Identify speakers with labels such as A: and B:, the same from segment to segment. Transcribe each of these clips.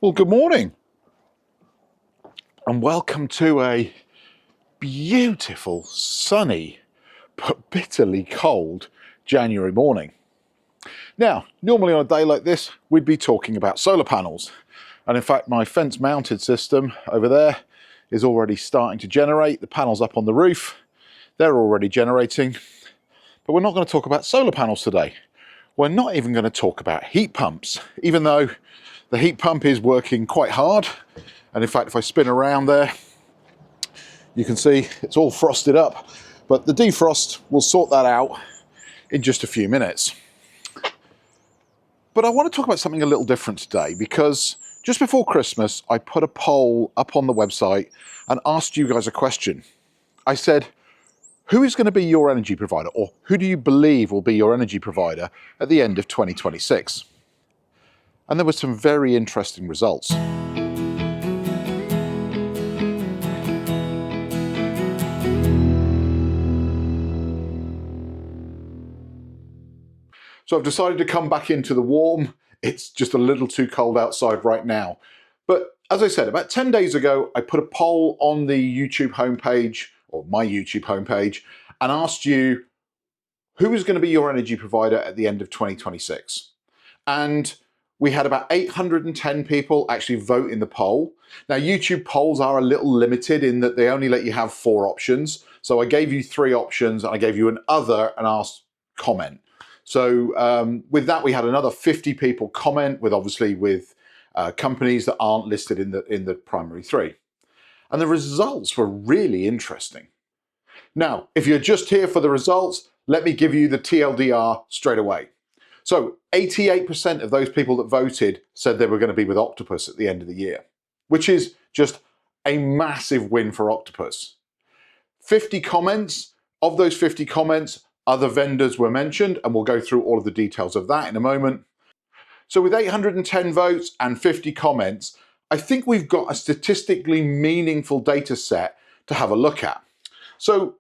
A: Well, good morning and welcome to a beautiful, sunny, but bitterly cold January morning. Now, normally on a day like this, we'd be talking about solar panels. And in fact, my fence mounted system over there is already starting to generate. The panels up on the roof, they're already generating. But we're not going to talk about solar panels today. We're not even going to talk about heat pumps, even though the heat pump is working quite hard. And in fact, if I spin around there, you can see it's all frosted up, but the defrost will sort that out in just a few minutes. But I want to talk about something a little different today, because just before Christmas, I put a poll up on the website and asked you guys a question. I said, who is going to be your energy provider, or who do you believe will be your energy provider at the end of 2026? And there were some very interesting results. So I've decided to come back into the warm. It's just a little too cold outside right now. But as I said, about 10 days ago, I put a poll on the YouTube homepage, or my YouTube homepage, and asked you who is going to be your energy provider at the end of 2026. And we had about 810 people actually vote in the poll. Now, YouTube polls are a little limited in that they only let you have 4 options. So I gave you 3 options, and I gave you an other and asked comment. So with that, we had another 50 people comment, with companies that aren't listed in the primary 3. And the results were really interesting. Now, if you're just here for the results, let me give you the TLDR straight away. So 88% of those people that voted said they were going to be with Octopus at the end of the year, which is just a massive win for Octopus. 50 comments, of those 50 comments, other vendors were mentioned, and we'll go through all of the details of that in a moment. So with 810 votes and 50 comments, I think we've got a statistically meaningful data set to have a look at. So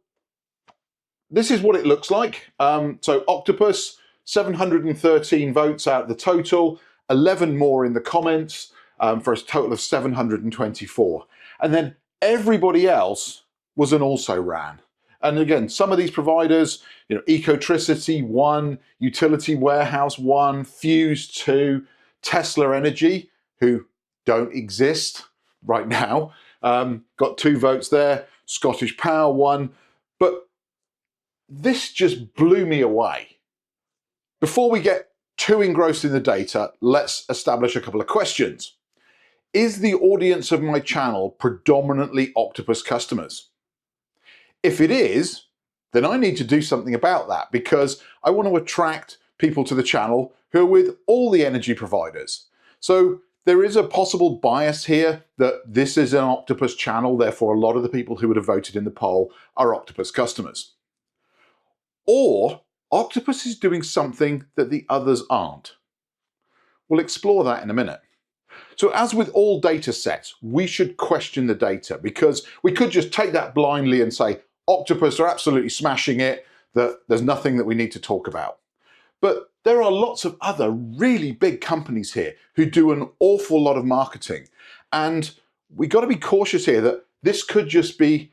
A: this is what it looks like. So Octopus, 713 votes out of the total, 11 more in the comments, for a total of 724. And then everybody else was an also ran. And again, some of these providers, Ecotricity 1, Utility Warehouse 1, Fuse 2, Tesla Energy, who don't exist right now, got 2 votes there, Scottish Power 1. But this just blew me away. Before we get too engrossed in the data, let's establish a couple of questions. Is the audience of my channel predominantly Octopus customers? If it is, then I need to do something about that, because I want to attract people to the channel who are with all the energy providers. So there is a possible bias here that this is an Octopus channel, therefore a lot of the people who would have voted in the poll are Octopus customers. Or Octopus is doing something that the others aren't. We'll explore that in a minute. So as with all data sets, we should question the data, because we could just take that blindly and say, Octopus are absolutely smashing it, that there's nothing that we need to talk about. But there are lots of other really big companies here who do an awful lot of marketing. And we've got to be cautious here that this could just be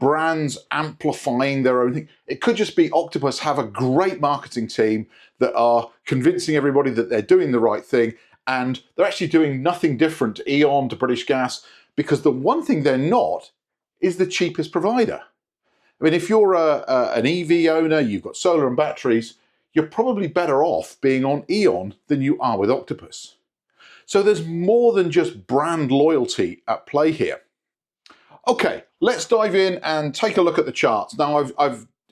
A: brands amplifying their own thing. It could just be Octopus have a great marketing team that are convincing everybody that they're doing the right thing, and they're actually doing nothing different to E.ON, to British Gas, because the one thing they're not is the cheapest provider. I mean, if you're an EV owner, you've got solar and batteries, you're probably better off being on E.ON than you are with Octopus. So there's more than just brand loyalty at play here. Okay, let's dive in and take a look at the charts. Now,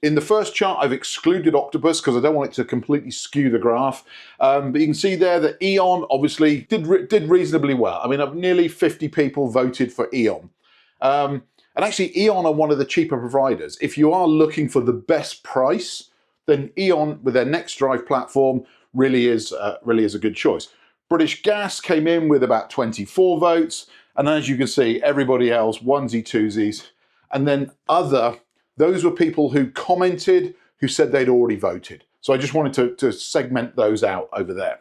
A: in the first chart, I've excluded Octopus because I don't want it to completely skew the graph. But you can see there that E.ON obviously did reasonably well. I mean, nearly 50 people voted for E.ON. And actually, E.ON are one of the cheaper providers. If you are looking for the best price, then E.ON with their NextDrive platform really is a good choice. British Gas came in with about 24 votes. And as you can see, everybody else, onesie, twosies. And then those were people who commented, who said they'd already voted. So I just wanted to segment those out over there.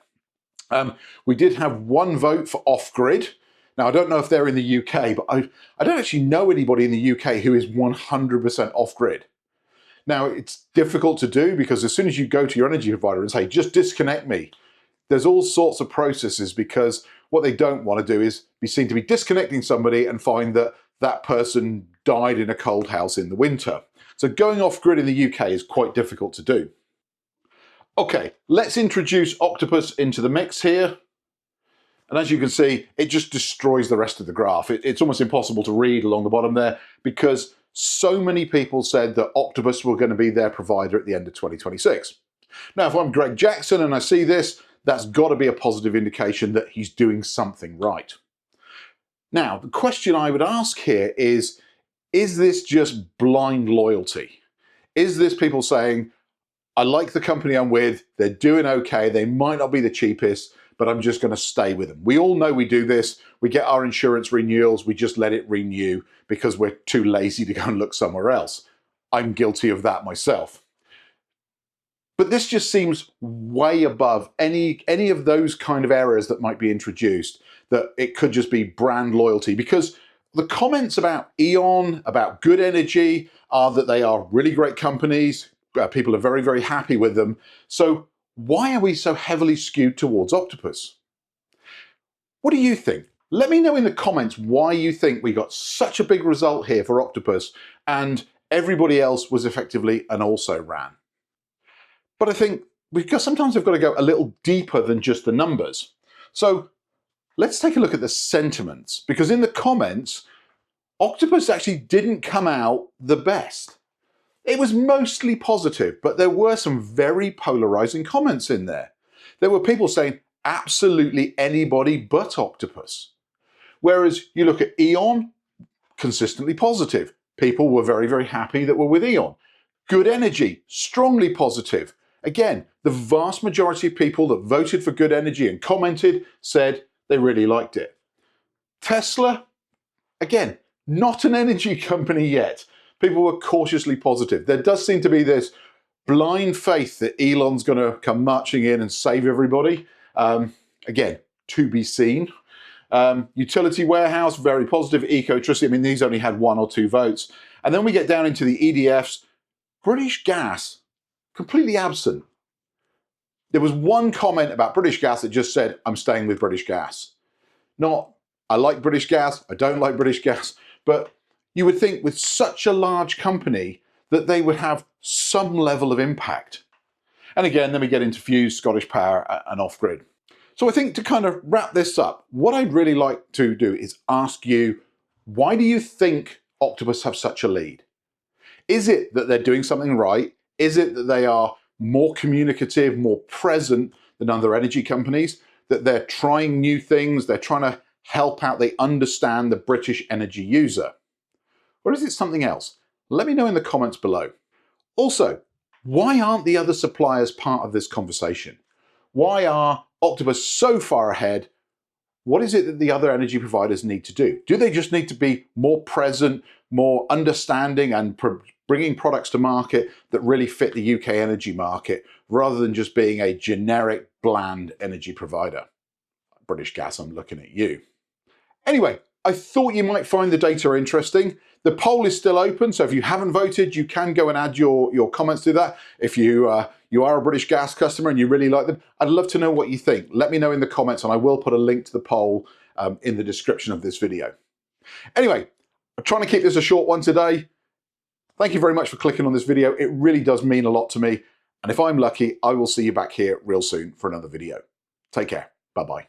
A: We did have one vote for off-grid. Now, I don't know if they're in the UK, but I don't actually know anybody in the UK who is 100% off-grid. Now, it's difficult to do because as soon as you go to your energy provider and say, just disconnect me, there's all sorts of processes, because what they don't want to do is be seen to be disconnecting somebody and find that that person died in a cold house in the winter. So going off-grid in the UK is quite difficult to do. Okay, let's introduce Octopus into the mix here. And as you can see, it just destroys the rest of the graph. It's almost impossible to read along the bottom there because so many people said that Octopus were going to be their provider at the end of 2026. Now, if I'm Greg Jackson and I see this, that's got to be a positive indication that he's doing something right. Now, the question I would ask here is this just blind loyalty? Is this people saying, I like the company I'm with, they're doing okay, they might not be the cheapest, but I'm just going to stay with them? We all know we do this. We get our insurance renewals, we just let it renew because we're too lazy to go and look somewhere else. I'm guilty of that myself. But this just seems way above any of those kind of errors that might be introduced, that it could just be brand loyalty, because the comments about E.ON, about Good Energy, are that they are really great companies. People are very, very happy with them. So why are we so heavily skewed towards Octopus? What do you think? Let me know in the comments why you think we got such a big result here for Octopus and everybody else was effectively an also ran. But I think sometimes we've got to go a little deeper than just the numbers. So let's take a look at the sentiments, because in the comments, Octopus actually didn't come out the best. It was mostly positive, but there were some very polarizing comments in there. There were people saying absolutely anybody but Octopus. Whereas you look at E.ON, consistently positive. People were very, very happy that we're with E.ON. Good Energy, strongly positive. Again, the vast majority of people that voted for Good Energy and commented said they really liked it. Tesla, again, not an energy company yet. People were cautiously positive. There does seem to be this blind faith that Elon's going to come marching in and save everybody. Again, to be seen. Utility Warehouse, very positive. Ecotricity, I mean, these only had 1 or 2 votes. And then we get down into the EDFs. British Gas, completely absent. There was one comment about British Gas that just said, I'm staying with British Gas. Not, I like British Gas, I don't like British Gas, but you would think with such a large company that they would have some level of impact. And again, then we get into Fuse, Scottish Power, and Off-Grid. So I think to kind of wrap this up, what I'd really like to do is ask you, why do you think Octopus have such a lead? Is it that they're doing something right? Is it that they are more communicative, more present than other energy companies? That they're trying new things, they're trying to help out, they understand the British energy user? Or is it something else? Let me know in the comments below. Also, why aren't the other suppliers part of this conversation? Why are Octopus so far ahead? What is it that the other energy providers need to do? Do they just need to be more present, more understanding, and bringing products to market that really fit the UK energy market, rather than just being a generic, bland energy provider? British Gas, I'm looking at you. Anyway, I thought you might find the data interesting. The poll is still open, so if you haven't voted, you can go and add your comments to that. If you are a British Gas customer and you really like them, I'd love to know what you think. Let me know in the comments, and I will put a link to the poll in the description of this video. Anyway, I'm trying to keep this a short one today. Thank you very much for clicking on this video. It really does mean a lot to me. And if I'm lucky, I will see you back here real soon for another video. Take care. Bye-bye.